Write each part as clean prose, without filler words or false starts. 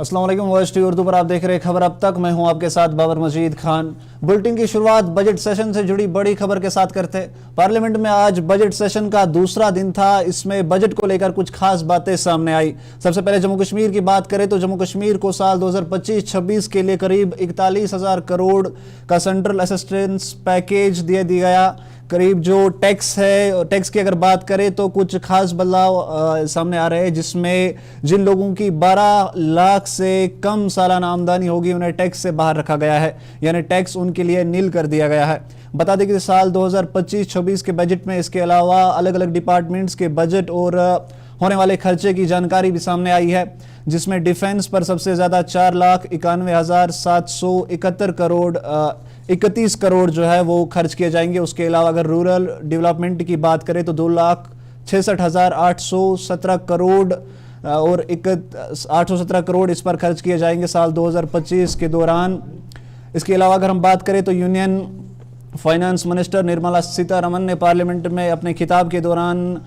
अस्सलाम वालेकुम। Voice T Urdu पर आप देख रहे हैं खबर अब तक। मैं हूं आपके साथ बाबर मजीद खान। बुलेटिन की शुरुआत बजट सेशन से जुड़ी बड़ी खबर के साथ करते हैं। पार्लियामेंट में आज बजट सेशन का दूसरा दिन था। इसमें बजट को लेकर कुछ खास बातें सामने आई। सबसे पहले जम्मू कश्मीर की बात करें तो जम्मू कश्मीर को साल 2025-26 के लिए करीब 41,000 करोड़ का सेंट्रल असिस्टेंस पैकेज दिया गया। करीब जो टैक्स है, टैक्स की अगर बात करें तो कुछ खास बदलाव सामने आ रहे हैं, जिसमें जिन लोगों की 12 लाख से कम सालाना आमदनी होगी उन्हें टैक्स से बाहर रखा गया है, यानी टैक्स उनके लिए नील कर दिया गया है। बता दें कि साल 2025-26 के बजट में इसके अलावा अलग अलग डिपार्टमेंट्स के बजट और होने वाले खर्चे की जानकारी भी सामने आई है, जिसमें डिफेंस पर सबसे ज्यादा 4,91,771 करोड़ 31 करोड़ जो है वो खर्च किए जाएंगे। उसके अलावा अगर रूरल डेवलपमेंट की बात करें तो 2,66,817 करोड़ और 817 करोड़ इस पर खर्च किए जाएंगे साल 2025 के दौरान। इसके अलावा अगर हम बात करें तो union finance minister Nirmala Sitharaman ने पार्लियामेंट में अपने खिताब के दौरान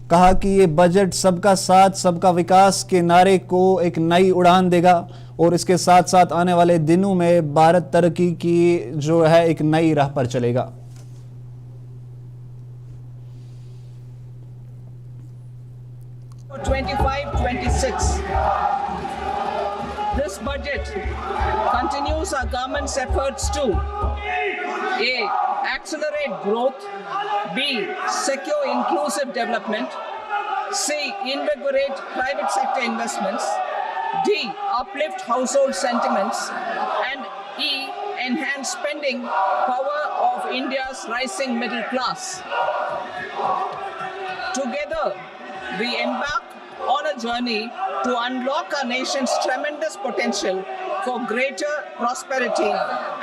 कहा कि ये बजट सबका साथ सबका विकास के नारे को एक नई उड़ान देगा और इसके साथ साथ आने वाले दिनों में भारत तरक्की की जो है एक नई राह पर चलेगा। This budget continues our government's efforts to A. Accelerate growth, B. Secure inclusive development, C. Invigorate private sector investments, D. Uplift household sentiments, and E. Enhance spending power of India's rising middle class. Together, we embark on a journey to unlock our nation's tremendous potential for greater prosperity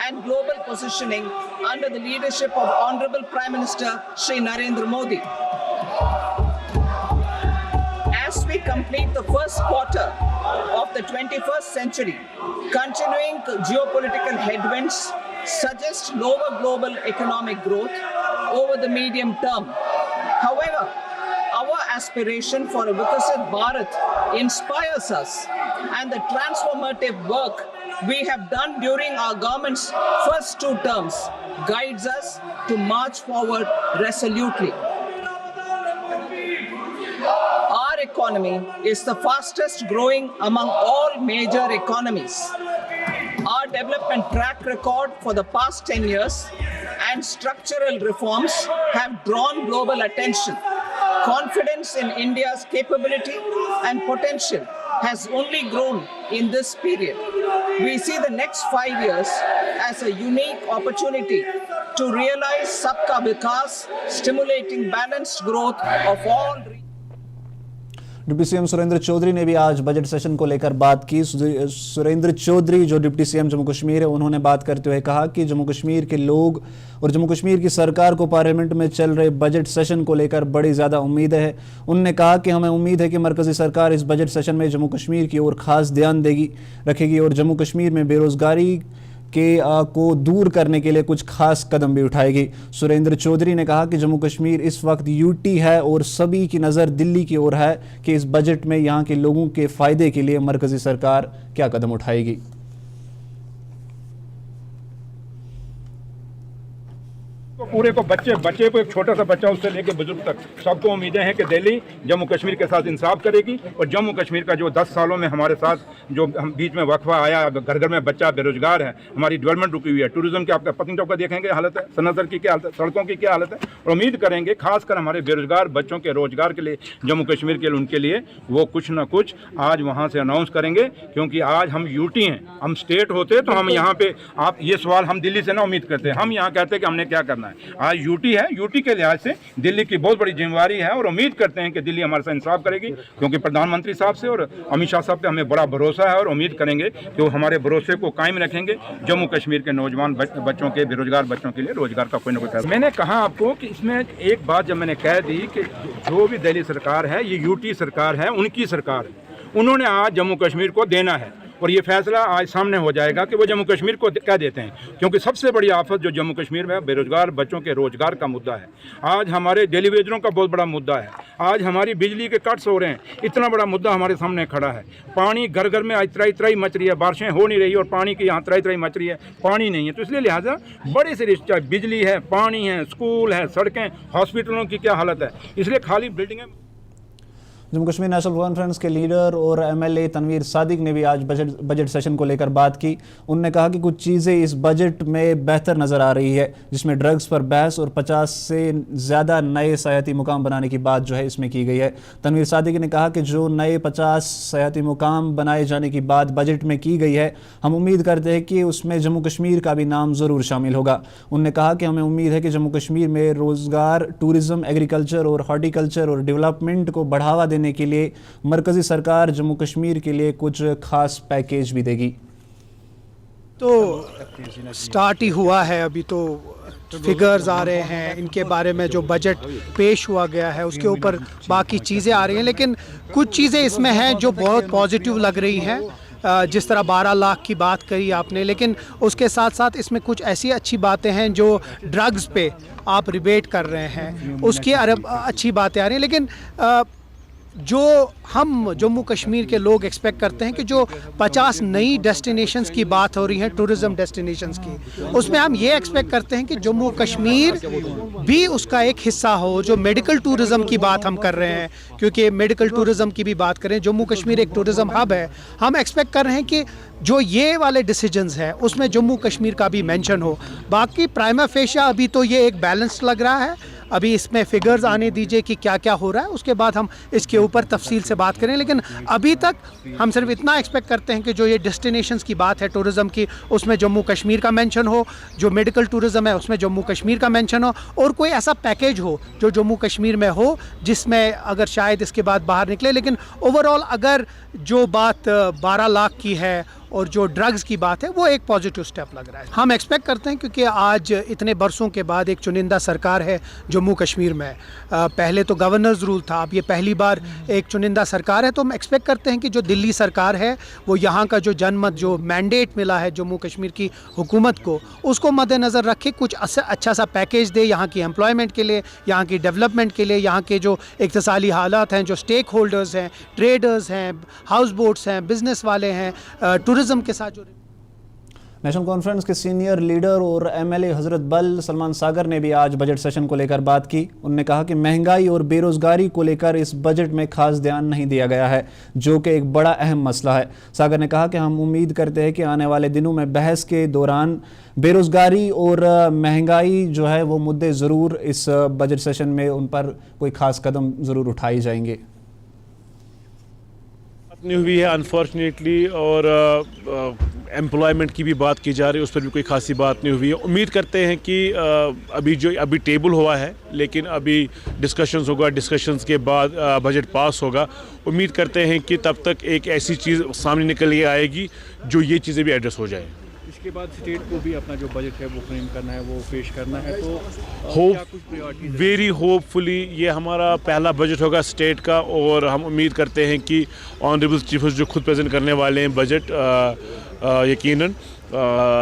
and global positioning under the leadership of Honorable Prime Minister Shri Narendra Modi. As we complete the first quarter of the 21st century, continuing geopolitical headwinds suggest lower global economic growth over the medium term. However, our aspiration for a Vikasit Bharat inspires us, and the transformative work we have done during our government's first 2 terms guides us to march forward resolutely. Our economy is the fastest growing among all major economies. Our development track record for the past 10 years and structural reforms have drawn global attention. Confidence in India's capability and potential has only grown in this period. We see the next 5 years as a unique opportunity to realize Sabka Vikas, stimulating balanced growth of all regions. Deputy CM Surendra Chaudhary ने भी आज budget session को लेकर बात की। सुरेंद्र चौधरी जो deputy CM Jammu Kashmir है, उन्होंने बात करते हुए कहा कि जम्मू कश्मीर के लोग और जम्मू कश्मीर की सरकार को पार्लियामेंट में चल रहे बजट सेशन को लेकर बड़ी ज़्यादा उम्मीद है। उन्होंने कहा कि हमें उम्मीद है कि मरकज़ी सरकार इस बजट सेशन में जम्मू कश्मीर की ओर खास ध्यान रखेगी और जम्मू कश्मीर में बेरोजगारी को दूर करने के लिए कुछ खास कदम भी उठाएगी। सुरेंद्र चौधरी ने कहा कि जम्मू कश्मीर इस वक्त यूटी है और सभी की नज़र दिल्ली की ओर है कि इस बजट में यहाँ के लोगों के फ़ायदे के लिए मरकज़ी सरकार क्या कदम उठाएगी। पूरे को बच्चे को एक छोटा सा बच्चा उससे लेकर बुजुर्ग तक सबको उम्मीदें हैं कि दिल्ली जम्मू कश्मीर के साथ इंसाफ करेगी और जम्मू कश्मीर का जो 10 सालों में हमारे साथ जो हम बीच में वक्फा आया, घर घर में बच्चा बेरोजगार है, हमारी डेवलपमेंट रुकी हुई है, टूरिज्म की आपका पतंग चौक का देखेंगे हालत है, सनसर की क्या हालत है, सड़कों की क्या हालत है। और उम्मीद करेंगे खासकर हमारे बेरोजगार बच्चों के रोजगार के लिए जम्मू कश्मीर के लिए उनके लिए वो कुछ ना कुछ आज वहाँ से अनाउंस करेंगे, क्योंकि आज हम यूटी हैं। हम स्टेट होते तो हम यहाँ पे आप ये सवाल हम दिल्ली से ना उम्मीद करते, हम यहाँ कहते हैं कि हमने क्या करना है। आज यूटी है, यूटी के लिहाज से दिल्ली की बहुत बड़ी जिम्मेवारी है और उम्मीद करते हैं कि दिल्ली हमारे साथ इंसाफ करेगी, क्योंकि प्रधानमंत्री साहब से और अमित शाह साहब पे हमें बड़ा भरोसा है और उम्मीद करेंगे कि वो हमारे भरोसे को कायम रखेंगे। जम्मू कश्मीर के नौजवान बच्चों के, बेरोजगार बच्चों के लिए रोजगार का कोई ना कोई। मैंने कहा आपको कि इसमें एक बात जब मैंने कह दी कि जो भी दिल्ली सरकार है ये यूटी सरकार है, उनकी सरकार है, उन्होंने आज जम्मू कश्मीर को देना है और ये फैसला आज सामने हो जाएगा कि वो जम्मू कश्मीर को क्या देते हैं, क्योंकि सबसे बड़ी आफत जो जम्मू कश्मीर में बेरोजगार बच्चों के रोजगार का मुद्दा है। आज हमारे डेली वेजरों का बहुत बड़ा मुद्दा है। आज हमारी बिजली के कट्स हो रहे हैं, इतना बड़ा मुद्दा हमारे सामने खड़ा है। पानी घर घर में आज त्राई त्राई मच रही है, बारिशें हो नहीं रही और पानी की यहाँ त्राई त्राई मच रही है, पानी नहीं है। तो इसलिए लिहाजा बड़े से रिश्ते, बिजली है, पानी है, स्कूल है, सड़कें, हॉस्पिटलों की क्या हालत है। इसलिए खाली बिल्डिंगें। जम्मू कश्मीर नेशनल कॉन्फ्रेंस के लीडर और एमएलए तनवीर सादिक ने भी आज बजट सेशन को लेकर बात की। उन्होंने कहा कि कुछ चीज़ें इस बजट में बेहतर नज़र आ रही है, जिसमें ड्रग्स पर बहस और 50 से ज़्यादा नए सयाती मुकाम बनाने की बात जो है इसमें की गई है। तनवीर सादिक ने कहा कि जो नए 50 सयाती मुकाम बनाए जाने की बात बजट में की गई है, हम उम्मीद करते हैं कि उसमें जम्मू कश्मीर का भी नाम ज़रूर शामिल होगा। उन्होंने कहा कि हमें उम्मीद है कि जम्मू कश्मीर में रोज़गार, टूरिज़म, एग्रीकल्चर और हॉर्टिकल्चर और डेवलपमेंट को बढ़ावा देने के लिए मरकजी सरकार जम्मू कश्मीर के लिए कुछ खास पैकेज भी देगी। तो स्टार्ट ही हुआ है, अभी तो फिगर्स आ रहे हैं इनके बारे में, जो बजट पेश हुआ गया है उसके ऊपर बाकी चीज़ें आ रही हैं, लेकिन कुछ चीज़ें इसमें हैं जो बहुत पॉजिटिव लग रही हैं। जिस तरह 12 लाख की बात करी आपने, लेकिन उसके साथ साथ इसमें कुछ ऐसी अच्छी बातें हैं जो ड्रग्स पे आप रिबेट कर रहे हैं, उसकी अच्छी बातें आ रही हैं। लेकिन जो हम जम्मू कश्मीर के लोग एक्सपेक्ट करते हैं कि जो 50 नई डेस्टिनेशंस की बात हो रही है, टूरिज़म डेस्टिनेशंस की, उसमें हम ये एक्सपेक्ट करते हैं कि जम्मू कश्मीर भी उसका एक हिस्सा हो। जो मेडिकल टूरिज़म की बात हम कर रहे हैं, क्योंकि मेडिकल टूरिज़म की भी बात करें, जम्मू कश्मीर एक टूरिज़म हब है, हम एक्सपेक्ट कर रहे हैं कि जो ये वाले डिसीजंस हैं उसमें जम्मू कश्मीर का भी मेंशन हो। बाकी प्राइमा फेशिया अभी तो ये एक बैलेंस लग रहा है, अभी इसमें फिगर्स आने दीजिए कि क्या क्या हो रहा है, उसके बाद हम इसके ऊपर तफसील से बात करें। लेकिन अभी तक हम सिर्फ इतना एक्सपेक्ट करते हैं कि जो ये डेस्टिनेशंस की बात है टूरिज़म की, उसमें जम्मू कश्मीर का मेंशन हो, जो मेडिकल टूरिज़म है उसमें जम्मू कश्मीर का मेंशन हो, और कोई ऐसा पैकेज हो जो जम्मू कश्मीर में हो, जिसमें अगर शायद इसके बाद बाहर निकले। लेकिन ओवरऑल अगर जो बात 12 लाख की है और जो ड्रग्स की बात है, वो एक पॉजिटिव स्टेप लग रहा है। हम एक्सपेक्ट करते हैं, क्योंकि आज इतने बरसों के बाद एक चुनिंदा सरकार है जम्मू कश्मीर में। पहले तो गवर्नर्स रूल था, अब ये पहली बार एक चुनिंदा सरकार है। तो हम एक्सपेक्ट करते हैं कि जो दिल्ली सरकार है वो यहाँ का जो जनमत, जो मैंडेट मिला है जम्मू कश्मीर की हुकूमत को, उसको मद्देनज़र रखे कुछ अच्छा सा पैकेज दे यहाँ की एम्प्लॉयमेंट के लिए, यहाँ की डेवलपमेंट के लिए, यहाँ के जो इक़्तिसादी हालात हैं, जो स्टेक होल्डर्स हैं, ट्रेडर्स हैं, हाउस बोट्स हैं, बिजनेस वाले हैं, टूरिज्म के साथ जो। नेशनल कॉन्फ्रेंस के सीनियर लीडर और एमएलए हजरत बल सलमान सागर ने भी आज बजट सेशन को लेकर बात की। उन्होंने कहा कि महंगाई और बेरोजगारी को लेकर इस बजट में खास ध्यान नहीं दिया गया है, जो कि एक बड़ा अहम मसला है। सागर ने कहा कि हम उम्मीद करते हैं कि आने वाले दिनों में बहस के दौरान बेरोजगारी और महंगाई जो है वो मुद्दे ज़रूर इस बजट सेशन में उन पर कोई खास कदम ज़रूर उठाए जाएंगे। नहीं हुई है अनफॉर्चुनेटली, और एम्प्लॉयमेंट की भी बात की जा रही है, उस पर भी कोई खासी बात नहीं हुई है। उम्मीद करते हैं कि अभी टेबल हुआ है, लेकिन अभी डिस्कशंस होगा, डिस्कशंस के बाद बजट पास होगा। उम्मीद करते हैं कि तब तक एक ऐसी चीज़ सामने निकल के आएगी जो ये चीज़ें भी एड्रेस हो जाए। इसके बाद स्टेट को भी अपना जो बजट है वो फ्रेम करना है, वो पेश करना है। तो वेरी होपफुली ये हमारा पहला बजट होगा स्टेट का, और हम उम्मीद करते हैं कि ऑनरेबल चीफ जो खुद प्रेजेंट करने वाले हैं बजट, यकीनन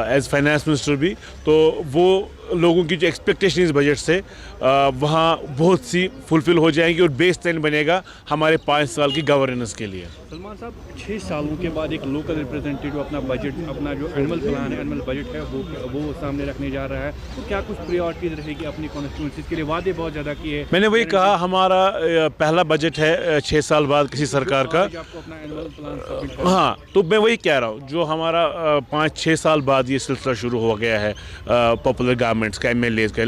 एज फाइनेंस मिनिस्टर भी, तो वो लोगों की जो एक्सपेक्टेशन इस बजट से वहाँ बहुत सी फुलफिल हो जाएंगी और बेस लाइन बनेगा हमारे 5 साल की गवर्नेंस के लिए। सलमान साहब, 6 सालों के बाद एक लोकल रिप्रेजेंटेटिव अपना बजट, अपना जो एनुअल प्लान है, एनुअल बजट है, वो सामने रखने जा रहा है। तो क्या कुछ प्रायोरिटीज रहेगी अपनी कॉन्स्टिट्यूंसीज के लिए? वादे बहुत ज़्यादा किए। मैंने वही कहा, हमारा पहला बजट है 6 साल बाद किसी सरकार का। आपको अपना एनुअल प्लान, हाँ, तो मैं वही कह रहा हूँ, जो हमारा 5-6 साल बाद ये सिलसिला शुरू हो गया है पॉपुलर गवर्नमेंट्स का, एमएलए का।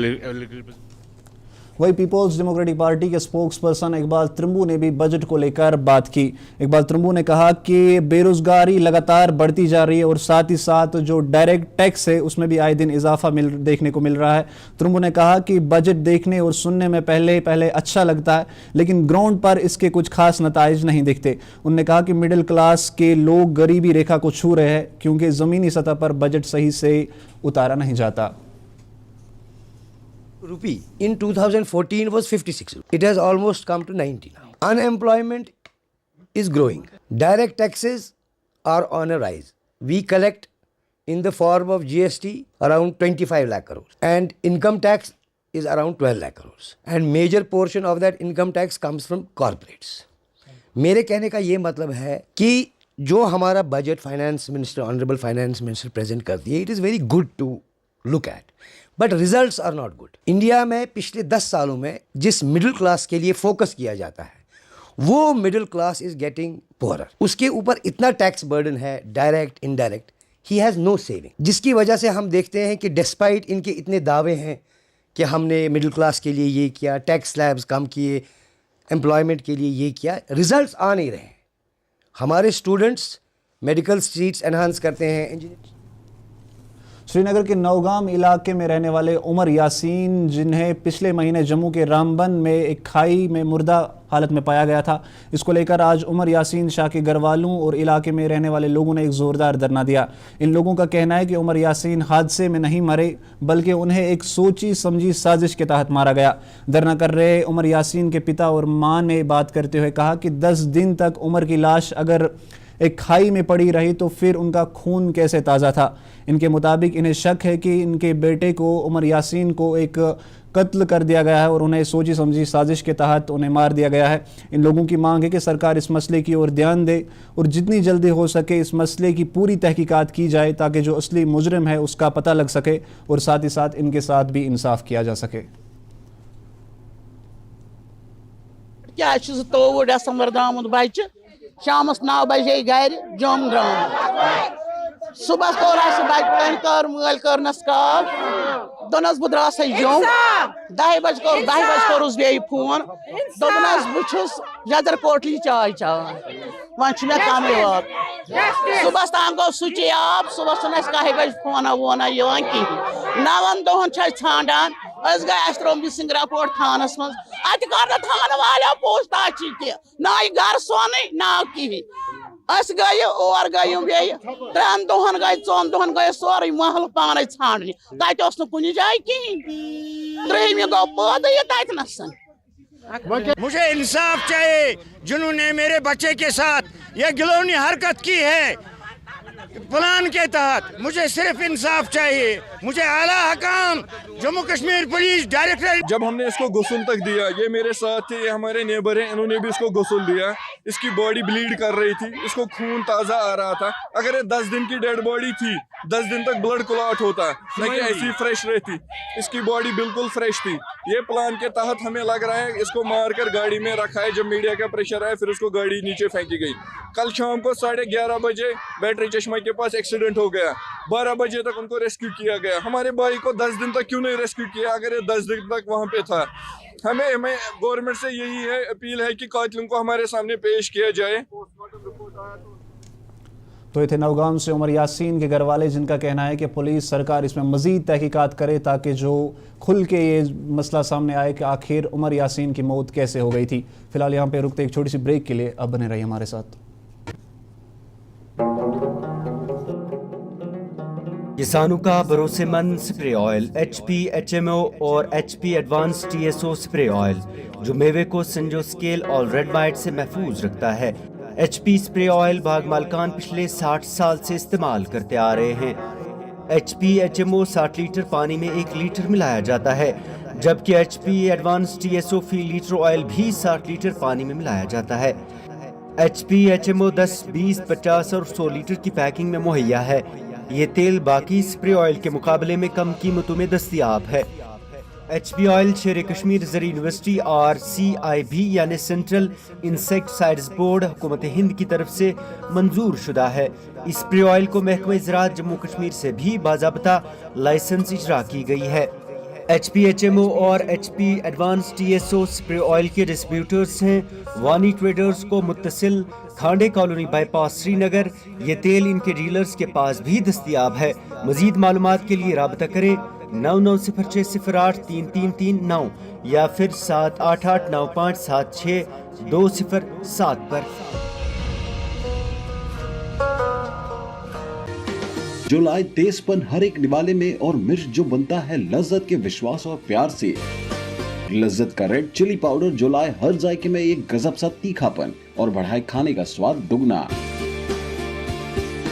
वही पीपल्स डेमोक्रेटिक पार्टी के स्पोक्स पर्सन इकबाल त्रिम्बू ने भी बजट को लेकर बात की। इकबाल त्रिम्बू ने कहा कि बेरोजगारी लगातार बढ़ती जा रही है और साथ ही साथ जो डायरेक्ट टैक्स है उसमें भी आए दिन इजाफा देखने को मिल रहा है। त्रिम्बू ने कहा कि बजट देखने और सुनने में पहले अच्छा लगता है, लेकिन ग्राउंड पर इसके कुछ खास नताइज नहीं दिखते। उन्होंने कहा कि मिडिल क्लास के लोग गरीबी रेखा को छू रहे हैं, क्योंकि ज़मीनी सतह पर बजट सही से उतारा नहीं जाता। Rupee in 2014 was 56. It has almost come to 90 now. Unemployment is growing. Direct taxes are on a rise. We collect in the form of GST around 25 lakh crores and income tax is around 12 lakh crores and major portion of that income tax comes from corporates. मेरे कहने का ये मतलब है कि जो हमारा budget finance minister honourable finance minister present करती है, it is very good to look at, but results are not good. India में पिछले 10 सालों में जिस मिडिल क्लास के लिए फोकस किया जाता है वो middle class is getting poorer. उसके ऊपर इतना टैक्स बर्डन है, direct indirect, he has no saving, जिसकी वजह से हम देखते हैं कि डिस्पाइट इनके इतने दावे हैं कि हमने मिडिल क्लास के लिए ये किया, टैक्स स्लैब्स कम किए, एम्प्लॉयमेंट के लिए ये किया, रिजल्ट्स आ नहीं रहे हैं. हमारे स्टूडेंट्स मेडिकल सीट्स एनहांस करते हैं, इंजीनियर. श्रीनगर के नौगाम इलाके में रहने वाले उमर यासीन, जिन्हें पिछले महीने जम्मू के रामबन में एक खाई में मुर्दा हालत में पाया गया था, इसको लेकर आज उमर यासीन शाह के घर वालों और इलाके में रहने वाले लोगों ने एक ज़ोरदार धरना दिया. इन लोगों का कहना है कि उमर यासीन हादसे में नहीं मरे बल्कि उन्हें एक सोची समझी साजिश के तहत मारा गया. धरना कर रहे उमर यासीन के पिता और मां ने बात करते हुए कहा कि 10 दिन तक उमर की लाश अगर एक खाई में पड़ी रही तो फिर उनका खून कैसे ताज़ा था. इनके मुताबिक इन्हें शक है कि इनके बेटे को, उमर यासीन को, एक कत्ल कर दिया गया है और उन्हें सोची समझी साजिश के तहत उन्हें मार दिया गया है. इन लोगों की मांग है कि सरकार इस मसले की ओर ध्यान दे और जितनी जल्दी हो सके इस मसले की पूरी तहकीकात की जाए ताकि जो असली मुजरिम है उसका पता लग सके और साथ ही साथ इनके साथ भी इंसाफ किया जा सके. क्या 23 दिसंबर दामुद बच्चे शाम 9 बजे घर जम द्राम सुबह कर मल करनस काल दोनस बह द्रास जम 10 बज कोरुस बे फोन दोपनस बहुस जदर कोटली चाय चावान वन मे कम वात सुबह ताम गो सुच आब सुबह 10 बज फोन वोना कहीं 9 दोहन छांडान गए त्रोम सिंगरापोट थानस मज अत कर थान वाले पूछताछ ना घर सोन ना कहीं गए और गए बे 3 दोहन गए 4 दोहन गए सोरे महल पान छाने तत कुन जाए कहीं 3 गो पद तथन. मुझे इंसाफ चाहिए. जिन्होंने मेरे बच्चे के साथ ये गिलोनी हरकत की है प्लान के तहत, मुझे सिर्फ इंसाफ चाहिए. मुझे आला हकाम जम्मू कश्मीर पुलिस डायरेक्टर, जब हमने इसको गुस्ल तक दिया, ये मेरे साथ थे, ये हमारे नेबर हैं, इन्होंने भी इसको गुस्ल दिया. इसकी बॉडी ब्लीड कर रही थी, इसको खून ताज़ा आ रहा था. अगर ये 10 दिन की डेड बॉडी थी, 10 दिन तक ब्लड क्लॉट होता, न कि ऐसी फ्रेश रहती. इसकी बॉडी बिल्कुल फ्रेश थी. ये प्लान के तहत हमें लग रहा है इसको मारकर गाड़ी में रखा है. जब मीडिया का प्रेशर आया फिर उसको गाड़ी नीचे फेंकी गई. कल शाम को 11:30 बजे बैटरी चश्मा के पास एक्सीडेंट हो गया. 12 बजे तक उनको रेस्क्यू किया गया. हमारे भाई को 10 दिन तक क्यों नहीं रेस्क्यू किया अगर ये 10 दिन तक वहाँ पे था. हमें गवर्नमेंट से यही है, अपील है कि कातिलों को हमारे सामने पेश किया जाए. तो ये थे नौगाम से उमर यासीन के घर वाले, जिनका कहना है कि पुलिस सरकार इसमें मज़ीद तहकीकात करे ताकि जो खुल के ये मसला सामने आए कि आखिर उमर यासीन की मौत कैसे हो गई थी. फिलहाल यहाँ पे रुकते एक छोटी सी ब्रेक के लिए, अब बने रहिए हमारे साथ. किसानों का भरोसेमंद स्प्रे ऑयल HP HMO और HP advance TSO spray oil जो मेवे को संजो स्केल और रेड माइट से महफूज रखता है. HP स्प्रे ऑयल बाग मालकान पिछले 60 साल से इस्तेमाल करते आ रहे हैं. HP HMO 60 लीटर पानी में 1 लीटर मिलाया जाता है, जबकि HP एडवांस TSO फी लीटर ऑयल भी 60 लीटर पानी में मिलाया जाता है. HP HMO 10, 20, 50 और 100 लीटर की पैकिंग में मुहैया है. ये तेल बाकी स्प्रे ऑयल के मुकाबले में कम कीमतों में दस्तयाब है. HP ऑयल शेर कश्मीर ज़री यूनिवर्सिटी और CIB यानी सेंट्रल इंसेक्टिसाइड्स बोर्ड हुकूमत हिंद की तरफ से मंजूर शुदा है. इस स्प्रे ऑयल को महकमा ज़राअत जम्मू कश्मीर से भी बाज़ाब्ता लाइसेंस इजरा की गई है. HP HMO और HP advance TSO spray oil के डिस्ट्रीब्यूटर्स हैं वानी ट्रेडर्स को मुत्तसिल खांडे कॉलोनी बाईपास श्रीनगर. ये तेल इनके डीलर्स के पास भी दस्तयाब है. मजीद मालूमात के लिए राबता करें 9906083339 या फिर 7889576207 पर. जो लाए तेजपन हर एक निवाले में और मिर्च जो बनता है लज्जत के विश्वास और प्यार से. लज्जत का रेड चिली पाउडर जो लाए हर जायके में एक गजब सा तीखापन और बढ़ाए खाने का स्वाद दुगना.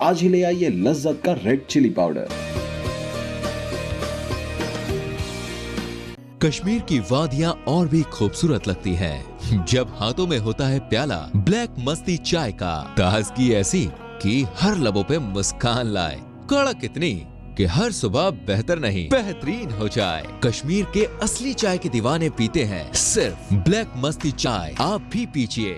आज ही ले आइए लज्जत का रेड चिली पाउडर। कश्मीर की वादियां और भी खूबसूरत लगती हैं जब हाथों में होता है प्याला ब्लैक मस्ती चाय का। ताजगी ऐसी कि हर लबों पे मुस्कान लाए, कड़क इतनी कि हर सुबह बेहतर नहीं बेहतरीन हो जाए। कश्मीर के असली चाय के दीवाने पीते हैं सिर्फ ब्लैक मस्ती चाय, आप भी पीजिए।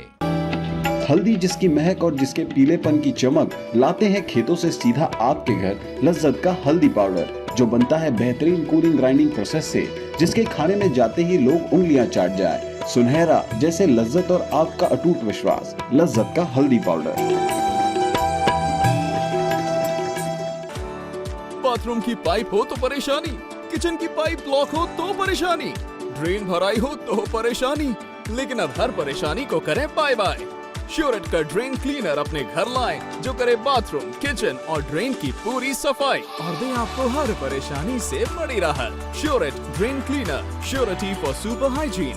हल्दी जिसकी महक और जिसके पीलेपन की चमक लाते हैं खेतों से सीधा आपके घर लज्जत का हल्दी पाउडर, जो बनता है बेहतरीन कूलिंग ग्राइंडिंग प्रोसेस से, जिसके खाने में जाते ही लोग उंगलियां चाट जाए। सुनहरा जैसे लज्जत और आपका अटूट विश्वास, लज्जत का हल्दी पाउडर। बाथरूम की पाइप हो तो परेशानी, किचन की पाइप ब्लॉक हो तो परेशानी, ड्रेन भराई हो तो परेशानी, लेकिन अब हर परेशानी को करें बाय बाय। श्योरेट का ड्रेन क्लीनर अपने घर लाएं, जो करे बाथरूम, किचन और ड्रेन की पूरी सफाई और दे आपको हर परेशानी से बड़ी राहत। श्योरेट drain cleaner, surety for super hygiene.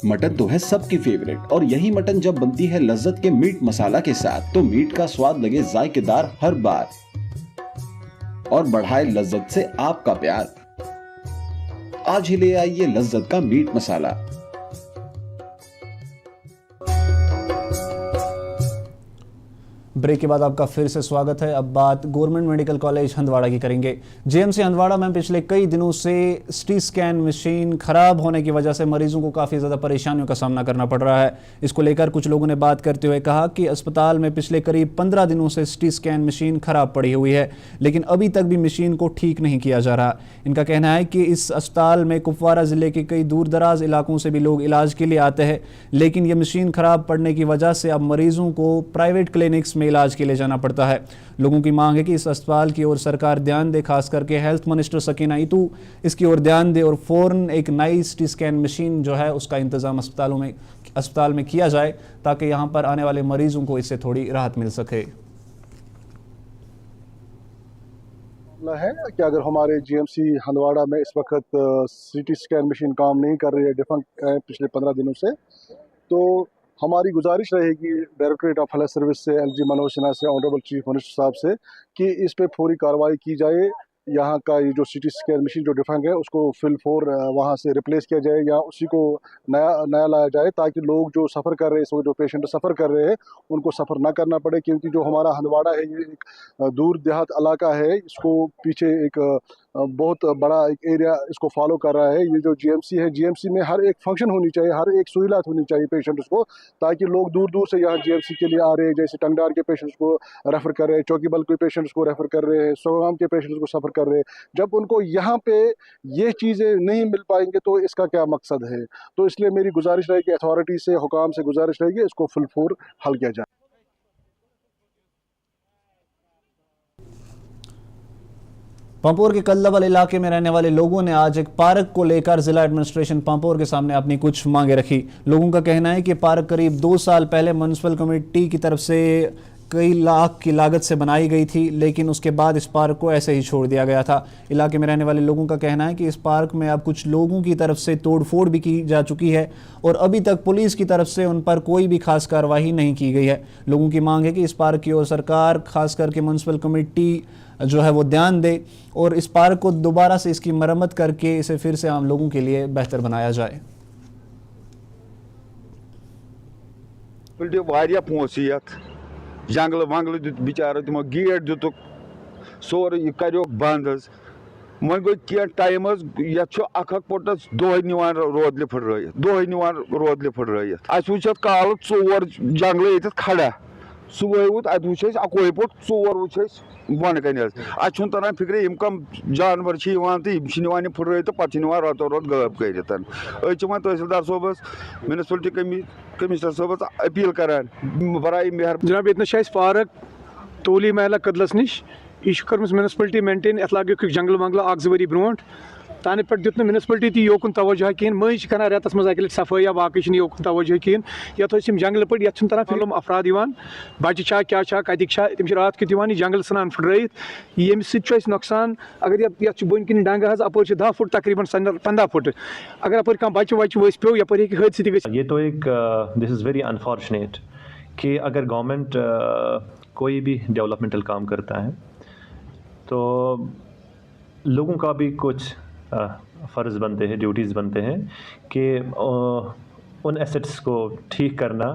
Mutton तो है सबकी फेवरेट, और यही मटन जब बनती है लज्जत के मीट मसाला के साथ तो मीट का स्वाद लगे जायकेदार हर बार और बढ़ाए लज्जत से आपका प्यार। आज ही ले आइए लज्जत का मीट मसाला। ब्रेक के बाद आपका फिर से स्वागत है। अब बात गवर्नमेंट मेडिकल कॉलेज हंदवाड़ा की करेंगे। जेएमसी हंदवाड़ा में पिछले कई दिनों से सिटी स्कैन मशीन खराब होने की वजह से मरीजों को काफ़ी ज़्यादा परेशानियों का सामना करना पड़ रहा है। इसको लेकर कुछ लोगों ने बात करते हुए कहा कि अस्पताल में पिछले करीब 15 दिनों से सिटी स्कैन मशीन खराब पड़ी हुई है, लेकिन अभी तक भी मशीन को ठीक नहीं किया जा रहा। इनका कहना है कि इस अस्पताल में कुपवारा ज़िले के कई दूर दराज इलाकों से भी लोग इलाज के लिए आते हैं, लेकिन ये मशीन खराब पड़ने की वजह से अब मरीजों को प्राइवेट क्लिनिक्स में इलाज के लिए जाना पड़ता है। लोगों की मांग है कि इस अस्पताल की ओर सरकार ध्यान दे, खास करके हेल्थ मिनिस्टर सकीना ईतू इसकी ओर ध्यान दे और फौरन एक नई सिटी स्कैन मशीन जो है उसका इंतजाम अस्पताल में किया जाए, ताकि यहाँ पर आने वाले मरीजों को इससे थोड़ी राहत मिल सके। है कि अगर हमारे जीएमसी हंदवाड़ा में इस वक्त सिटी स्कैन मशीन काम नहीं कर रही है, डिफंक्ट है पिछले 15 दिनों से, तो हमारी गुजारिश रहेगी डायरेक्टरेट ऑफ हेल्थ सर्विस से, एलजी मनोज सिन्हा से, ऑनरेबल चीफ मिनिस्टर साहब से कि इस पे फौरी कार्रवाई की जाए। यहाँ का ये जो सिटी स्कैन मशीन जो डिफेंग है उसको फिल फोर वहाँ से रिप्लेस किया जाए या उसी को नया लाया जाए, ताकि लोग जो सफ़र कर रहे हैं, इस वक्त जो पेशेंट सफ़र कर रहे हैं उनको सफ़र ना करना पड़े। क्योंकि जो हमारा हंदवाड़ा है ये एक दूर देहात इलाका है, इसको पीछे एक बहुत बड़ा एक एरिया इसको फॉलो कर रहा है। ये जो जीएमसी है, जीएमसी में हर एक फंक्शन होनी चाहिए, हर एक सहूलत होनी चाहिए पेशेंट्स को, ताकि लोग दूर दूर से यहाँ जीएमसी के लिए आ रहे हैं, जैसे टंगडार के पेशेंट्स को रेफ़र कर रहे हैं, चौकीबल के पेशेंट्स को रेफ़र कर रहे हैं, सोगाम के पेशेंट्स को सफ़र कर रहे हैं। जब उनको यहाँ पे ये चीज़ें नहीं मिल पाएंगे तो इसका क्या मकसद है? तो इसलिए मेरी गुजारिश रहेगी, अथॉरिटी से, हुकाम से गुजारिश रहेगी, इसको फुल फोर हल किया जाए। पंपोर के कल्लावल इलाके में रहने वाले लोगों ने आज एक पार्क को लेकर जिला एडमिनिस्ट्रेशन पंपोर के सामने अपनी कुछ मांगे रखी। लोगों का कहना है कि पार्क करीब 2 साल पहले म्युनिसिपल कमेटी की तरफ से कई लाख की लागत से बनाई गई थी, लेकिन उसके बाद इस पार्क को ऐसे ही छोड़ दिया गया था। इलाके में रहने वाले लोगों का कहना है कि इस पार्क में अब कुछ लोगों की तरफ से तोड़फोड़ भी की जा चुकी है और अभी तक पुलिस की तरफ से उन पर कोई भी खास कार्रवाई नहीं की गई है। लोगों की मांग है कि इस पार्क की ओर सरकार, खास करके म्युनिसिपल कमेटी जो है वो ध्यान दे और इस पार्क को दोबारा से इसकी मरम्मत करके इसे फिर से आम लोगों के लिए बेहतर बनाया जाए। जंगल वंगल दुत बिचारो तमो गेट दुतुक सोर यह करो बंद वन गो क्या टाइम ये अख पोटस दोह निवान रोदले फुट दोह निवान रोदले फुट अस वो काल 4 जंगल ये खड़ा सुबह वोत अत वो अकोई पोट 4 वो बन कन अन तरह फिक्र यम कम जानवर तो फुट तो पे रातो रोत गब कर तहसीलदार सोबस म्यूनसिपलिटी कमिश्नर सोबस अपील करान बराए मेहर जनाब ये पार्क तोली महला कदलस नश यह कर म्यूनसिपलिटी मेंटेन अत लगे जंगल वंगल 1-2 वरी ब्रो ताने पे दुत म्यूनसिपलिटी ती योकुन तवज्जो कहीं मज कर रेतस मज अकल सफाई या बाकी योकुन तवज्जो कहीं ये जंगल पे ये तरह फिल्म अफराद बच्चे क्या कतिक तम रात कित जंगल सान फुट ये नुकसान अगर ये बन किन डंग अपर 10 फुट तकरीबन 15 फुट अगर अपर कह बच्चे वच्चे वस पे यपर हादसे ग। ये तो एक दिस इज़ वेरी अनफॉर्चुनेट कि अगर गवर्नमेंट कोई भी डेवलपमेंटल काम करता है तो लोगों का भी कुछ फ़र्ज़ बनते हैं, ड्यूटीज़ बनते हैं कि उन एसेट्स को ठीक करना,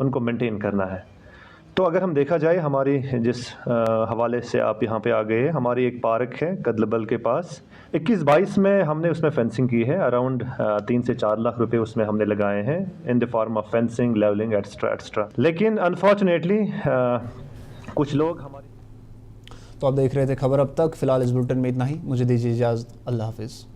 उनको मेंटेन करना है। तो अगर हम देखा जाए हमारी जिस हवाले से आप यहाँ पे आ गए, हमारी एक पार्क है कदलबल के पास 21-22 में हमने उसमें फेंसिंग की है। अराउंड 3 से 4 लाख रुपए उसमें हमने लगाए हैं in the form of fencing, levelling extra extra. लेकिन अनफॉर्चुनेटली कुछ लोग हमारे। तो आप देख रहे थे खबर अब तक। फिलहाल इस बुलेटिन में इतना ही। मुझे दीजिए इजाज़त। अल्लाह हाफिज़।